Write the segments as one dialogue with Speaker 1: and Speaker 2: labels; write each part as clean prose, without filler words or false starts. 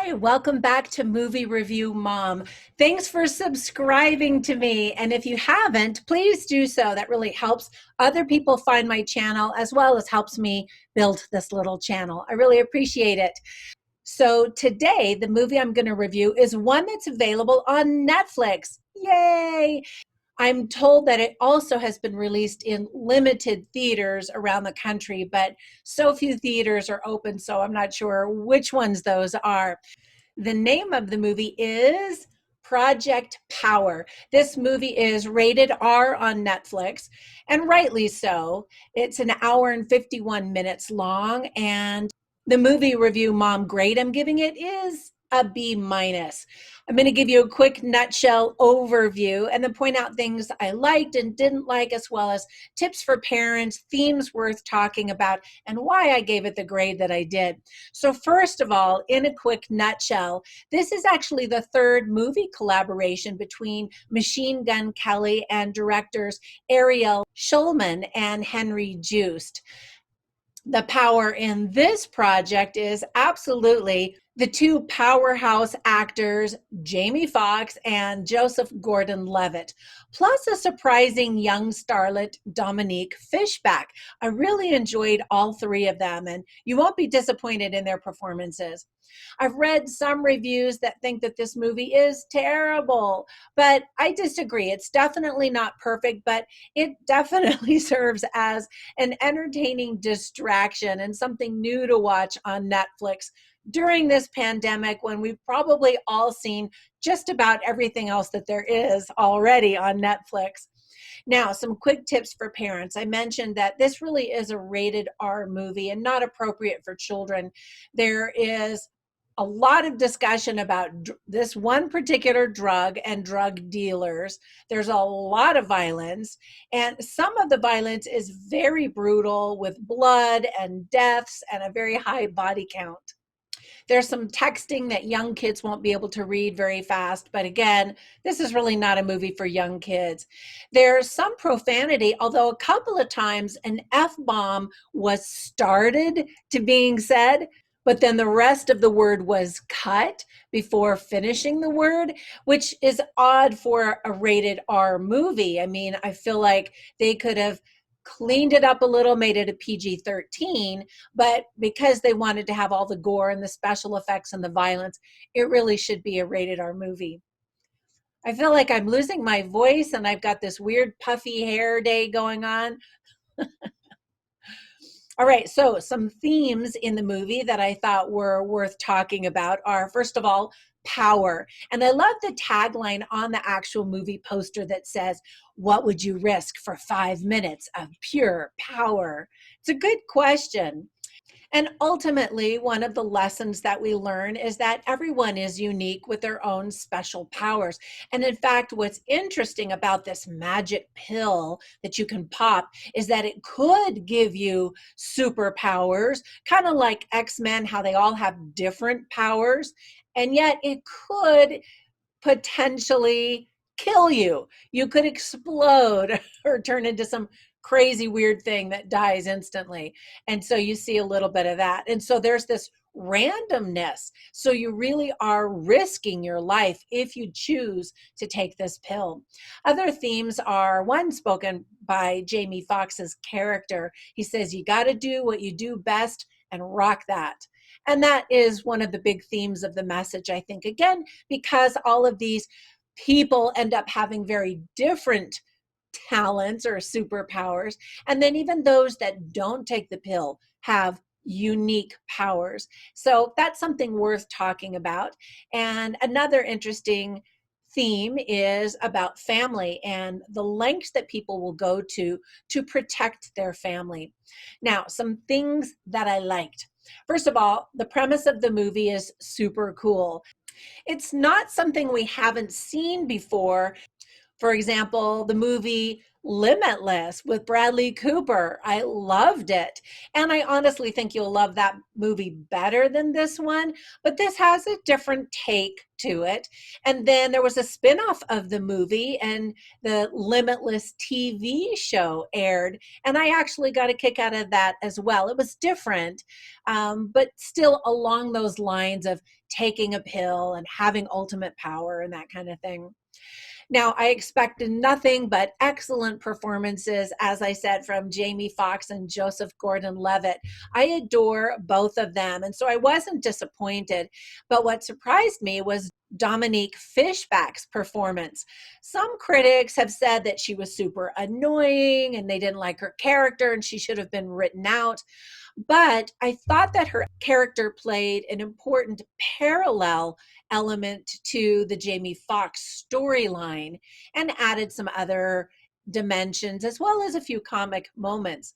Speaker 1: Hi, welcome back to Movie Review Mom. Thanks for subscribing to me. And if you haven't, please do so. That really helps other people find my channel as well as helps me build this little channel. I really appreciate it. So today, the movie I'm going to review is one that's available on Netflix. Yay! I'm told that it also has been released in limited theaters around the country, but so few theaters are open, so I'm not sure which ones those are. The name of the movie is Project Power. This movie is rated R on Netflix, and rightly so. It's an hour and 51 minutes long, and the movie review mom grade I'm giving it is a B minus. I'm going to give you a quick nutshell overview and then point out things I liked and didn't like, as well as tips for parents, themes worth talking about, and why I gave it the grade that I did. So first of all, in a quick nutshell, this is actually the third movie collaboration between Machine Gun Kelly and directors Ariel Schulman and Henry Joost. The power in this project is absolutely the two powerhouse actors, Jamie Foxx and Joseph Gordon-Levitt, plus a surprising young starlet, Dominique Fishback. I really enjoyed all three of them, and you won't be disappointed in their performances. I've read some reviews that think that this movie is terrible, but I disagree. It's definitely not perfect, but it definitely serves as an entertaining distraction and something new to watch on Netflix during this pandemic, when we've probably all seen just about everything else that there is already on Netflix. Now, some quick tips for parents. I mentioned that this really is a rated R movie and not appropriate for children. There is a lot of discussion about this one particular drug and drug dealers. There's a lot of violence, and some of the violence is very brutal, with blood and deaths and a very high body count. There's some texting that young kids won't be able to read very fast, but again, this is really not a movie for young kids. There's some profanity, although a couple of times an F-bomb was started to being said, but then the rest of the word was cut before finishing the word, which is odd for a rated R movie. I mean, I feel like they could have cleaned it up a little, made it a PG-13, but because they wanted to have all the gore and the special effects and the violence, it really should be a rated R movie. I feel like I'm losing my voice and I've got this weird puffy hair day going on. All right, so some themes in the movie that I thought were worth talking about are, first of all, power. And I love the tagline on the actual movie poster that says, "What would you risk for 5 minutes of pure power?" It's a good question. And ultimately, one of the lessons that we learn is that everyone is unique with their own special powers. And in fact, what's interesting about this magic pill that you can pop is that it could give you superpowers, kind of like X-Men, how they all have different powers. And yet it could potentially kill you. You could explode or turn into some crazy weird thing that dies instantly. And so you see a little bit of that. And so there's this randomness. So you really are risking your life if you choose to take this pill. Other themes are one spoken by Jamie Foxx's character. He says, "You got to do what you do best and rock that." And that is one of the big themes of the message, I think, again, because all of these people end up having very different talents or superpowers. And then even those that don't take the pill have unique powers. So that's something worth talking about. And another interesting theme is about family and the lengths that people will go to protect their family. Now, some things that I liked. First of all, the premise of the movie is super cool. It's not something we haven't seen before, For example, the movie Limitless with Bradley Cooper. I loved it. And I honestly think you'll love that movie better than this one, but this has a different take to it. And then there was a spin-off of the movie, and the Limitless TV show aired, and I actually got a kick out of that as well. It was different, but still along those lines of taking a pill and having ultimate power and that kind of thing. Now, I expected nothing but excellent performances, as I said, from Jamie Foxx and Joseph Gordon-Levitt. I adore both of them, and so I wasn't disappointed. But what surprised me was Dominique Fishback's performance. Some critics have said that she was super annoying and they didn't like her character and she should have been written out. But I thought that her character played an important parallel element to the Jamie Foxx storyline and added some other dimensions as well as a few comic moments.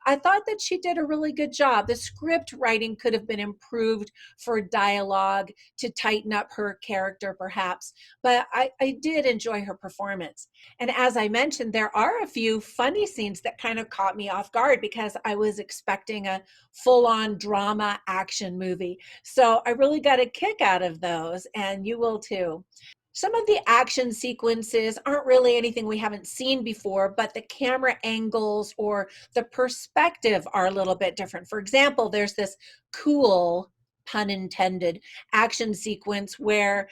Speaker 1: I thought that she did a really good job. The script writing could have been improved for dialogue to tighten up her character, perhaps, but I did enjoy her performance. And as I mentioned, there are a few funny scenes that kind of caught me off guard because I was expecting a full on drama action movie. So I really got a kick out of those, and you will too. Some of the action sequences aren't really anything we haven't seen before, but the camera angles or the perspective are a little bit different. For example, there's this cool, pun intended, action sequence where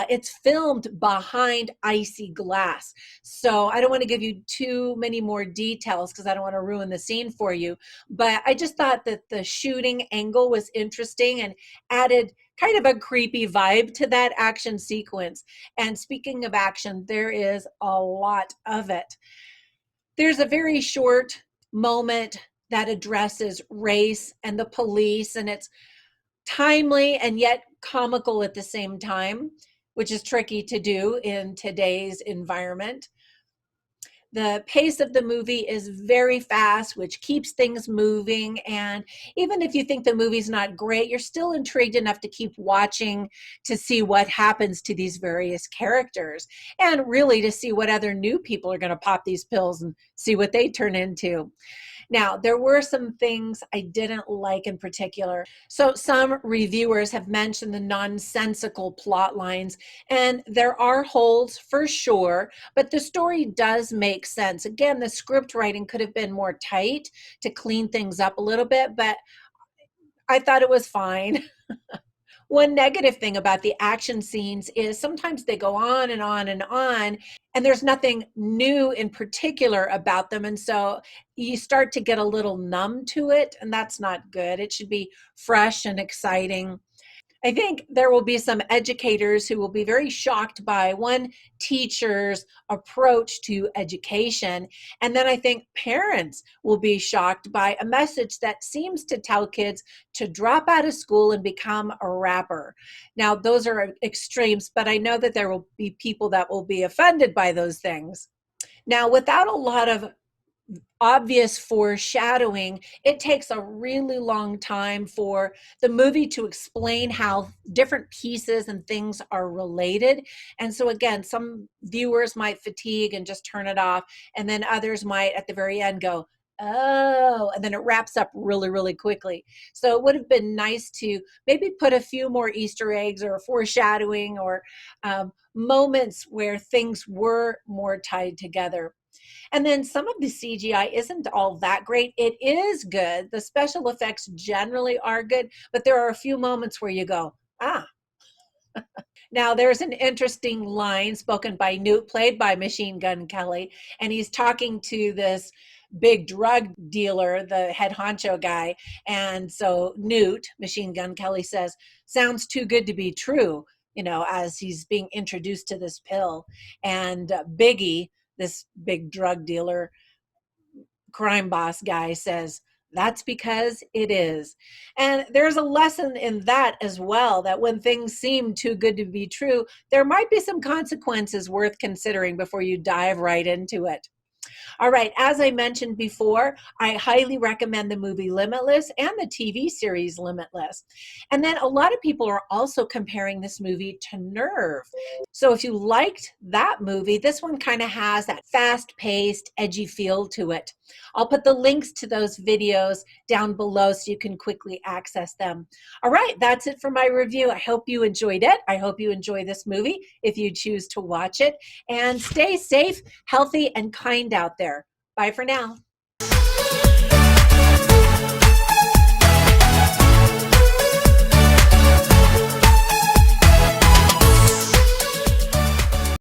Speaker 1: it's filmed behind icy glass. So I don't want to give you too many more details because I don't want to ruin the scene for you. But I just thought that the shooting angle was interesting and added kind of a creepy vibe to that action sequence. And speaking of action, there is a lot of it. There's a very short moment that addresses race and the police, and it's timely and yet comical at the same time, which is tricky to do in today's environment. The pace of the movie is very fast, which keeps things moving. And even if you think the movie's not great, you're still intrigued enough to keep watching to see what happens to these various characters and really to see what other new people are going to pop these pills and see what they turn into. Now, there were some things I didn't like in particular. So, some reviewers have mentioned the nonsensical plot lines, and there are holes for sure, but the story does make sense. Again, the script writing could have been more tight to clean things up a little bit, but I thought it was fine. One negative thing about the action scenes is sometimes they go on and on and on, and there's nothing new in particular about them. And so you start to get a little numb to it, and that's not good. It should be fresh and exciting. I think there will be some educators who will be very shocked by one teacher's approach to education. And then I think parents will be shocked by a message that seems to tell kids to drop out of school and become a rapper. Now, those are extremes, but I know that there will be people that will be offended by those things. Now, without a lot of obvious foreshadowing, it takes a really long time for the movie to explain how different pieces and things are related. And so, again, some viewers might fatigue and just turn it off, and then others might at the very end go, oh, and then it wraps up really, really quickly. So it would have been nice to maybe put a few more Easter eggs or foreshadowing or moments where things were more tied together. And then some of the CGI isn't all that great. It is good. The special effects generally are good, but there are a few moments where you go, ah. Now, there's an interesting line spoken by Newt, played by Machine Gun Kelly, and he's talking to this big drug dealer, the head honcho guy. And so Newt, Machine Gun Kelly, says, sounds too good to be true, as he's being introduced to this pill. And Biggie, this big drug dealer, crime boss guy, says, that's because it is. And there's a lesson in that as well, that when things seem too good to be true, there might be some consequences worth considering before you dive right into it. All right, as I mentioned before, I highly recommend the movie Limitless and the TV series Limitless. And then a lot of people are also comparing this movie to Nerve. So if you liked that movie, this one kind of has that fast-paced, edgy feel to it. I'll put the links to those videos down below so you can quickly access them. All right, that's it for my review. I hope you enjoyed it. I hope you enjoy this movie if you choose to watch it. And stay safe, healthy, and kind out there. Bye for now.